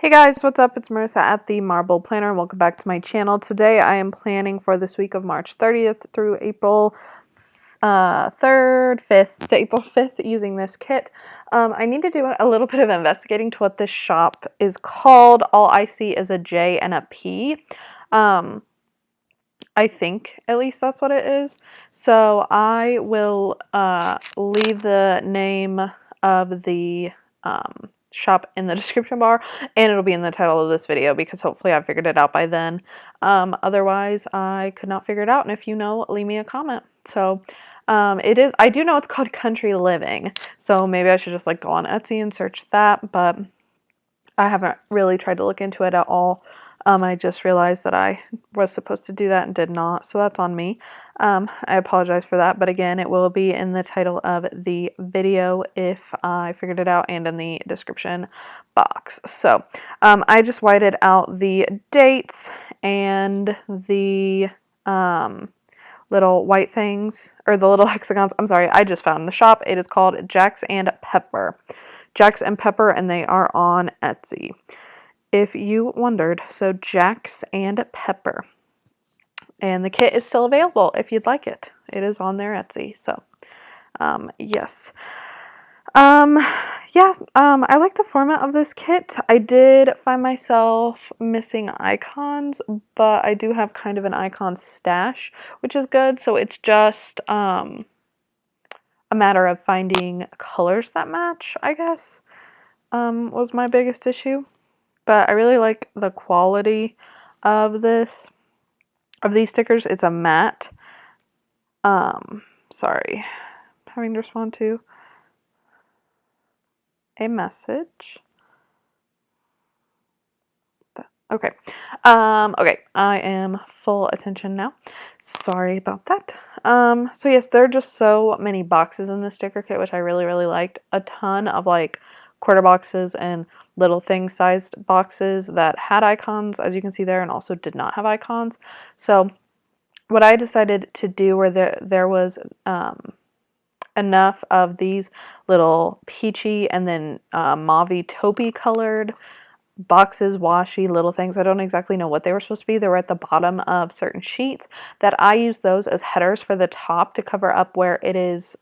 Hey guys, what's up? It's Marissa at the Marble Planner and welcome back to my channel. Today I am planning for this week of March 30th through April 3rd, 5th, to April 5th using this kit. I need to do a little bit of investigating to what this shop is called. All I see is a J and a P. I think at least that's what it is. So I will leave the name of the shop in the description bar, and it'll be in the title of this video because hopefully I figured it out by then. Otherwise, I could not figure it out, and if you know, leave me a comment. So I do know it's called Country Living, so maybe I should just like go on Etsy and search that, but I haven't really tried to look into it at all. I just realized that I was supposed to do that and did not, so that's on me. I apologize for that, but again, it will be in the title of the video if I figured it out and in the description box. So, I just whited out the dates and the little white things, or the little hexagons. I'm sorry, I just found the shop. It is called Jax and Pepper. Jax and Pepper, and they are on Etsy. If you wondered, so Jax and Pepper. And the kit is still available if you'd like it. It is on their Etsy, so yes. I like the format of this kit. I did find myself missing icons, but I do have kind of an icon stash, which is good. So it's just a matter of finding colors that match, I guess, was my biggest issue. But I really like the quality of these stickers. It's a matte. Sorry, I'm having to respond to a message. Okay. Okay, I am full attention now. Sorry about that. So yes, there are just so many boxes in the sticker kit, which I really, really liked. A ton of like quarter boxes and little thing sized boxes that had icons, as you can see there, and also did not have icons. So what I decided to do were there was enough of these little peachy and then mauvey taupey colored boxes, washi, little things. I don't exactly know what they were supposed to be. They were at the bottom of certain sheets that I use those as headers for the top to cover up where it is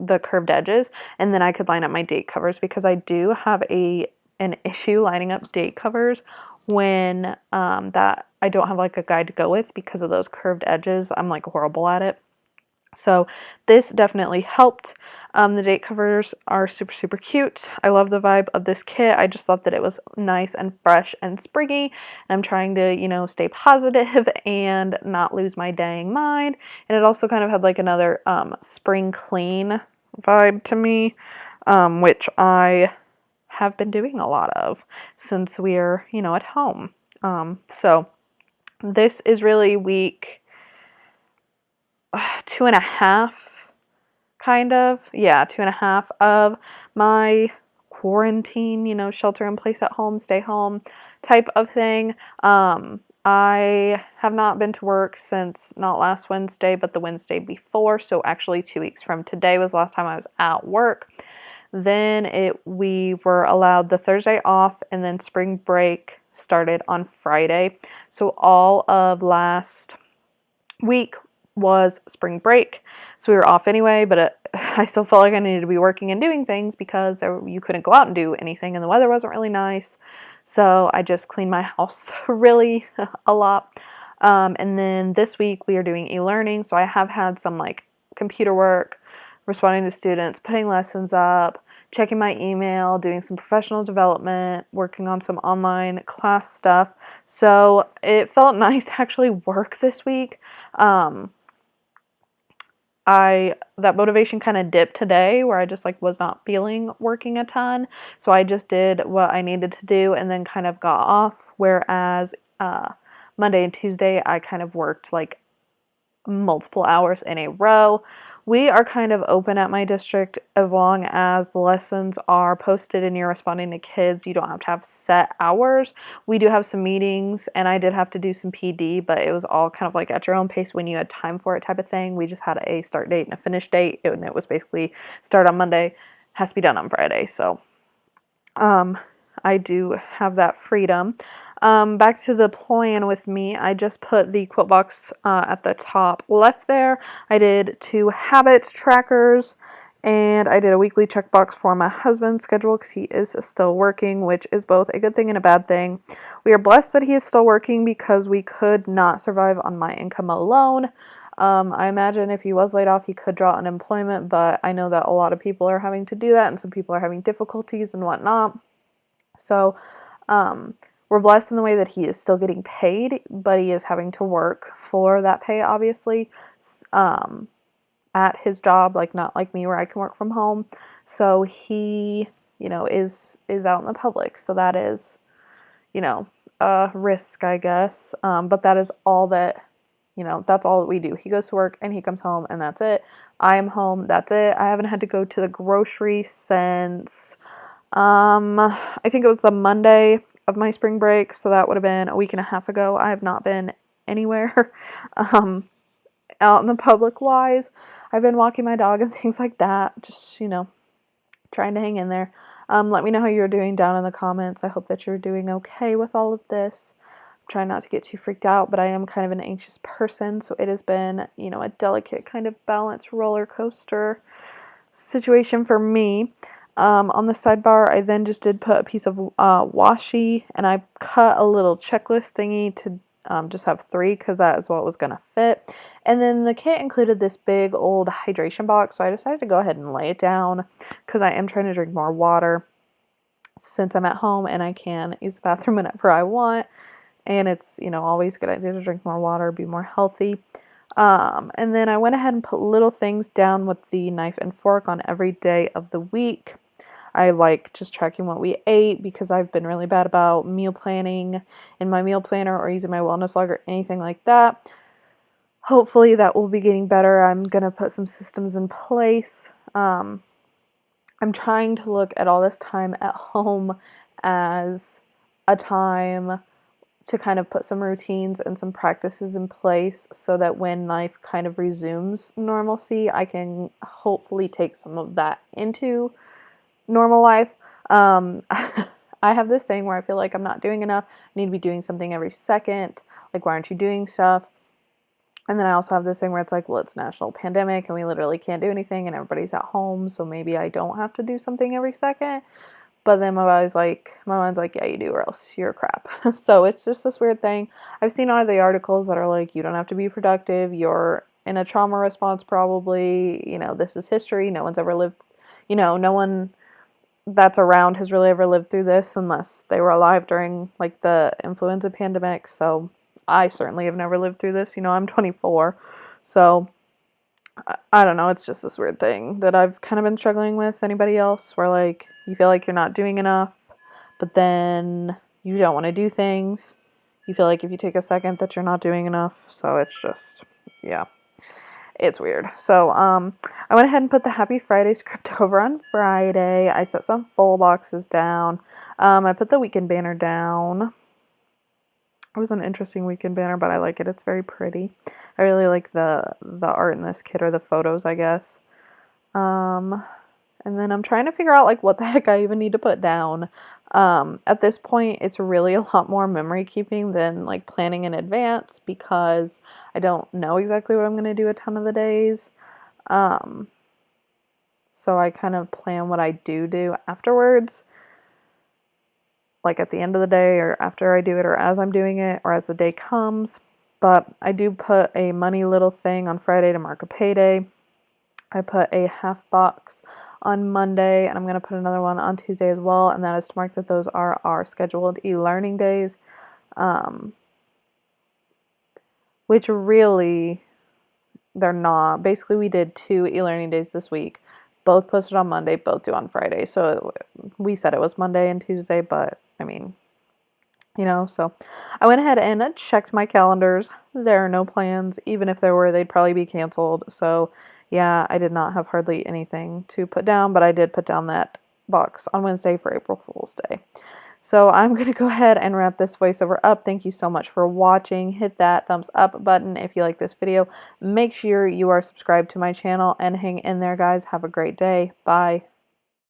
the curved edges, and then I could line up my date covers because I do have an issue lining up date covers when that I don't have like a guide to go with because of those curved edges. I'm like horrible at it. So this definitely helped. The date covers are super, super cute. I love the vibe of this kit. I just thought that it was nice and fresh and springy. I'm trying to, stay positive and not lose my dang mind. And it also kind of had like another spring clean vibe to me, which I have been doing a lot of since we're, at home. So this is really week 2.5, kind of. Yeah, 2.5 of my quarantine, shelter in place at home, stay home type of thing. I have not been to work since not last Wednesday, but the Wednesday before. So actually 2 weeks from today was the last time I was at work. Then we were allowed the Thursday off, and then spring break started on Friday. So all of last week was spring break, so we were off anyway, but I still felt like I needed to be working and doing things because you couldn't go out and do anything, and the weather wasn't really nice, so I just cleaned my house really a lot. And then this week we are doing e-learning, so I have had some like computer work, responding to students, putting lessons up, checking my email, doing some professional development, working on some online class stuff. So it felt nice to actually work this week. That motivation kind of dipped today where I just like was not feeling working a ton. So I just did what I needed to do and then kind of got off. Whereas Monday and Tuesday I kind of worked like multiple hours in a row. We are kind of open at my district as long as the lessons are posted and you're responding to kids. You don't have to have set hours. We do have some meetings, and I did have to do some PD, but it was all kind of like at your own pace when you had time for it type of thing. We just had a start date and a finish date, and it was basically start on Monday, has to be done on Friday. So I do have that freedom. Back to the plan with me, I just put the quilt box at the top left there. I did 2 habits trackers, and I did a weekly checkbox for my husband's schedule because he is still working, which is both a good thing and a bad thing. We are blessed that he is still working because we could not survive on my income alone. I imagine if he was laid off, he could draw unemployment, but I know that a lot of people are having to do that, and some people are having difficulties and whatnot. So, we're blessed in the way that he is still getting paid, but he is having to work for that pay, obviously, at his job, like not like me where I can work from home. So he, is out in the public. So that is, a risk, I guess. But that is all that, that's all that we do. He goes to work and he comes home and that's it. I am home. That's it. I haven't had to go to the grocery since, I think it was the Monday of my spring break. So that would have been a week and a half ago. I have not been anywhere, out in the public wise. I've been walking my dog and things like that. Just, trying to hang in there. Let me know how you're doing down in the comments. I hope that you're doing okay with all of this. I'm trying not to get too freaked out, but I am kind of an anxious person, so it has been, a delicate kind of balance roller coaster situation for me. On the sidebar, I then just did put a piece of washi, and I cut a little checklist thingy to just have 3 because that is what was going to fit. And then the kit included this big old hydration box, so I decided to go ahead and lay it down because I am trying to drink more water since I'm at home and I can use the bathroom whenever I want. And it's, always a good idea to drink more water, be more healthy. And then I went ahead and put little things down with the knife and fork on every day of the week. I like just tracking what we ate because I've been really bad about meal planning in my meal planner or using my wellness log or anything like that. Hopefully that will be getting better. I'm going to put some systems in place. I'm trying to look at all this time at home as a time to kind of put some routines and some practices in place so that when life kind of resumes normalcy, I can hopefully take some of that into normal life. I have this thing where I feel like I'm not doing enough. I need to be doing something every second. Like, why aren't you doing stuff? And then I also have this thing where it's like, well, it's national pandemic and we literally can't do anything and everybody's at home, so maybe I don't have to do something every second. But then my mind's like, yeah, you do, or else you're crap. So it's just this weird thing. I've seen all of the articles that are like, you don't have to be productive. You're in a trauma response probably. This is history. No one's ever lived, no one that's around has really ever lived through this unless they were alive during like the influenza pandemic. So I certainly have never lived through this. I'm 24. So I don't know. It's just this weird thing that I've kind of been struggling with. Anybody else where like you feel like you're not doing enough, but then you don't want to do things. You feel like if you take a second that you're not doing enough. So it's just, yeah. It's weird. So, I went ahead and put the Happy Friday script over on Friday. I set some full boxes down. I put the weekend banner down. It was an interesting weekend banner, but I like it. It's very pretty. I really like the art in this kit, or the photos, I guess. And then I'm trying to figure out like what the heck I even need to put down. At this point, it's really a lot more memory keeping than like planning in advance because I don't know exactly what I'm going to do a ton of the days. So I kind of plan what I do afterwards, like at the end of the day or after I do it or as I'm doing it or as the day comes. But I do put a money little thing on Friday to mark a payday. I put a half box on Monday, and I'm going to put another one on Tuesday as well, and that is to mark that those are our scheduled e-learning days, which really, they're not. Basically, we did 2 e-learning days this week, both posted on Monday, both due on Friday, so we said it was Monday and Tuesday, but, I mean, so I went ahead and checked my calendars. There are no plans. Even if there were, they'd probably be canceled, so yeah, I did not have hardly anything to put down, but I did put down that box on Wednesday for April Fool's Day. So I'm going to go ahead and wrap this voiceover up. Thank you so much for watching. Hit that thumbs up button if you like this video. Make sure you are subscribed to my channel and hang in there, guys. Have a great day. Bye.